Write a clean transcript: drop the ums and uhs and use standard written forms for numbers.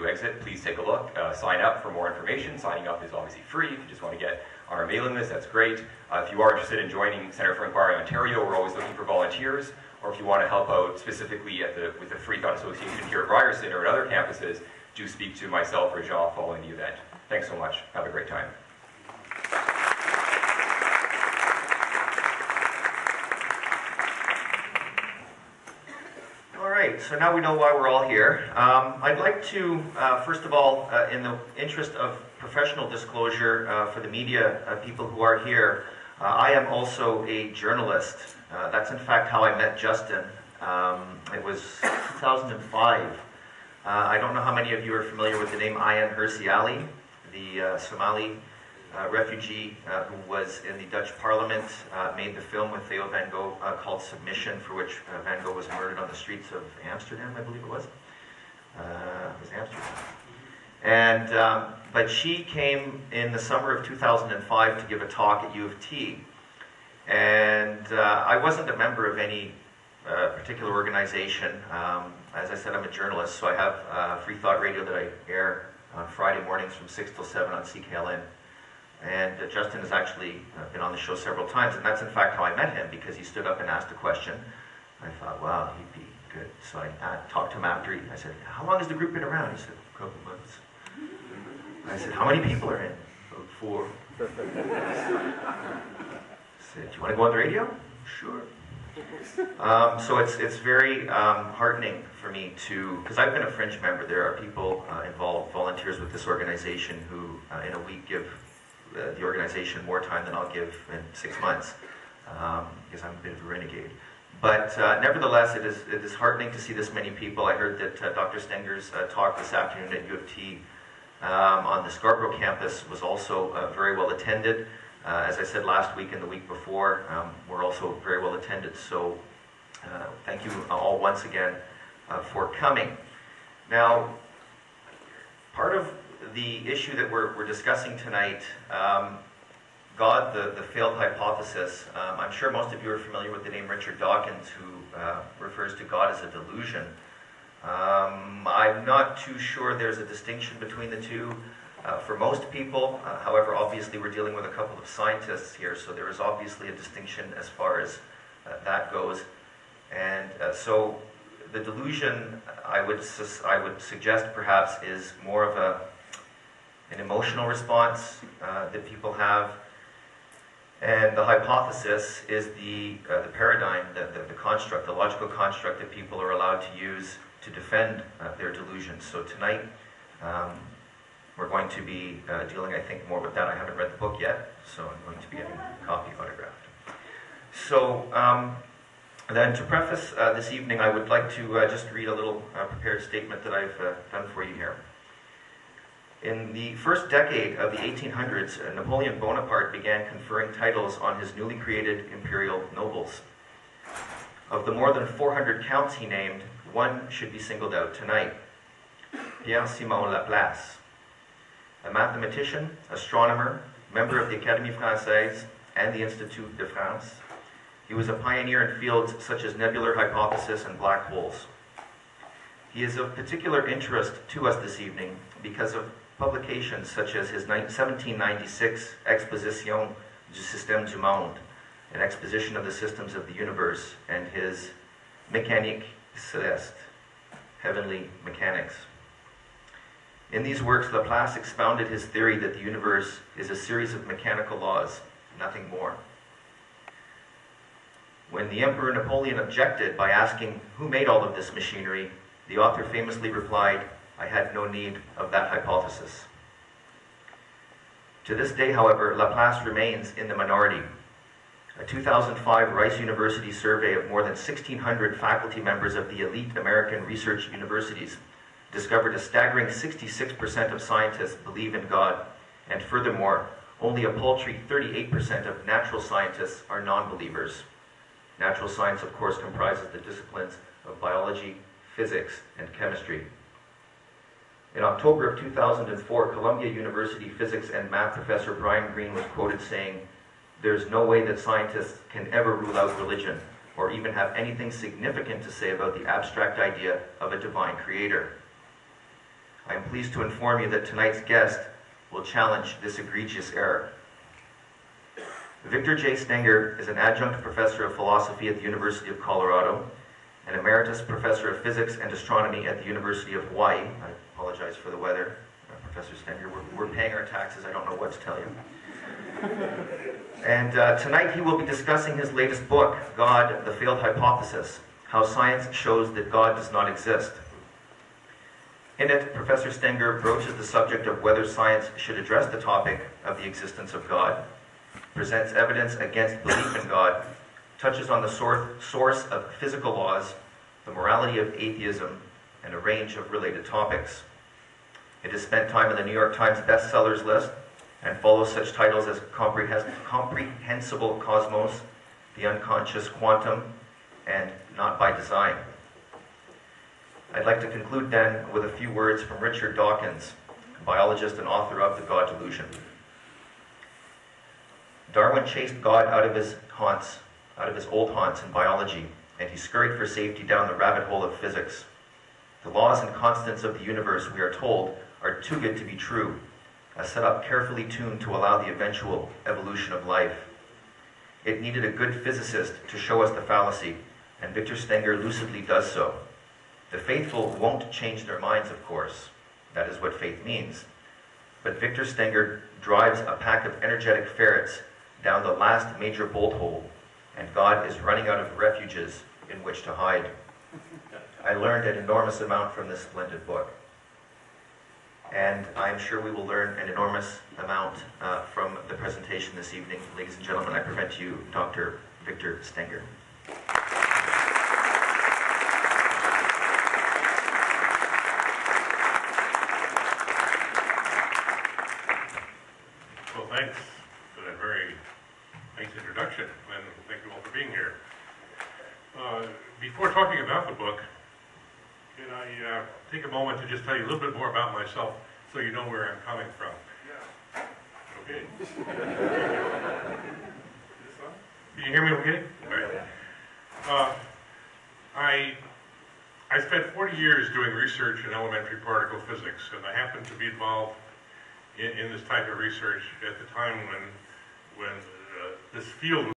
you exit, please take a look. Sign up for more information. Signing up is obviously free. If you just want to get on our mailing list, that's great. If you are interested in joining Centre for Inquiry Ontario, we're always looking for volunteers. Or if you want to help out specifically with the Free Thought Association here at Ryerson or at other campuses, do speak to myself or Jean following the event. Thanks so much. Have a great time. All right, so now we know why we're all here. I'd like to, first of all, in the interest of professional disclosure for the media people who are here, I am also a journalist. That's in fact how I met Justin. It was 2005. I don't know how many of you are familiar with the name Ayaan Hirsi Ali, the Somali refugee who was in the Dutch Parliament, made the film with Theo van Gogh called Submission, for which Van Gogh was murdered on the streets of Amsterdam, I believe it was. It was Amsterdam. And, but she came in the summer of 2005 to give a talk at U of T. And I wasn't a member of any particular organization. As I said, I'm a journalist, so I have Free Thought Radio that I air on Friday mornings from 6 till 7 on CKLN. And Justin has actually been on the show several times, and that's in fact how I met him, because he stood up and asked a question. I thought, wow, he'd be good. So I talked to him after. I said, how long has the group been around? He said, a couple months. I said, how many people are in? About 4. I said, do you want to go on the radio? Sure. So it's very heartening for me to, because I've been a fringe member. There are people involved, volunteers with this organization who in a week give the organization more time than I'll give in 6 months, because I'm a bit of a renegade. But nevertheless, it is heartening to see this many people. I heard that Dr. Stenger's talk this afternoon at U of T on the Scarborough campus was also very well attended. As I said last week and the week before, we're also very well attended. So thank you all once again for coming. Now, part of the issue that we're discussing tonight, God, the failed hypothesis. I'm sure most of you are familiar with the name Richard Dawkins, who refers to God as a delusion. I'm not too sure there's a distinction between the two. For most people, however, obviously we're dealing with a couple of scientists here, so there is obviously a distinction as far as that goes. And so the delusion, I would suggest perhaps, is more of an emotional response that people have. And the hypothesis is the paradigm, the construct, the logical construct that people are allowed to use to defend their delusions. So tonight, we're going to be dealing, I think, more with that. I haven't read the book yet, so I'm going to be getting a copy autographed. So then to preface this evening, I would like to just read a little prepared statement that I've done for you here. In the first decade of the 1800s, Napoleon Bonaparte began conferring titles on his newly created imperial nobles. Of the more than 400 counts he named, one should be singled out tonight: Pierre-Simon Laplace. A mathematician, astronomer, member of the Académie Française and the Institut de France, he was a pioneer in fields such as nebular hypothesis and black holes. He is of particular interest to us this evening because of publications such as his 1796 Exposition du Système du Monde, an exposition of the systems of the universe, and his Mécanique Céleste, heavenly mechanics. In these works, Laplace expounded his theory that the universe is a series of mechanical laws, nothing more. When the Emperor Napoleon objected by asking who made all of this machinery, the author famously replied, "I had no need of that hypothesis." To this day, however, Laplace remains in the minority. A 2005 Rice University survey of more than 1,600 faculty members of the elite American research universities discovered a staggering 66% of scientists believe in God, and furthermore, only a paltry 38% of natural scientists are non-believers. Natural science, of course, comprises the disciplines of biology, physics, and chemistry. In October of 2004, Columbia University physics and math professor Brian Greene was quoted saying, "There's no way that scientists can ever rule out religion, or even have anything significant to say about the abstract idea of a divine creator." I am pleased to inform you that tonight's guest will challenge this egregious error. Victor J. Stenger is an adjunct professor of philosophy at the University of Colorado, an emeritus professor of physics and astronomy at the University of Hawaii. I apologize for the weather, Professor Stenger. We're paying our taxes, I don't know what to tell you. And tonight he will be discussing his latest book, God, the Failed Hypothesis, How Science Shows That God Does Not Exist. In it, Professor Stenger broaches the subject of whether science should address the topic of the existence of God, presents evidence against belief in God, touches on the source of physical laws, the morality of atheism, and a range of related topics. It has spent time in the New York Times bestsellers list and follows such titles as Comprehensible Cosmos, The Unconscious Quantum, and Not by Design. I'd like to conclude then with a few words from Richard Dawkins, biologist and author of The God Delusion. Darwin chased God out of his old haunts in biology, and he scurried for safety down the rabbit hole of physics. The laws and constants of the universe, we are told, are too good to be true, a setup carefully tuned to allow the eventual evolution of life. It needed a good physicist to show us the fallacy, and Victor Stenger lucidly does so. The faithful won't change their minds, of course. That is what faith means. But Victor Stenger drives a pack of energetic ferrets down the last major bolt hole, and God is running out of refuges in which to hide. I learned an enormous amount from this splendid book. And I'm sure we will learn an enormous amount from the presentation this evening. Ladies and gentlemen, I present to you Dr. Victor Stenger. Well, thanks for that very nice introduction, and thank you all for being here. Before talking about the book, can I take a moment to just tell you a little bit more about myself so you know where I'm coming from? Yeah. Okay. Can you hear me okay? All right. I spent 40 years doing research in elementary particle physics, and I happened to be involved in this type of research at the time when this field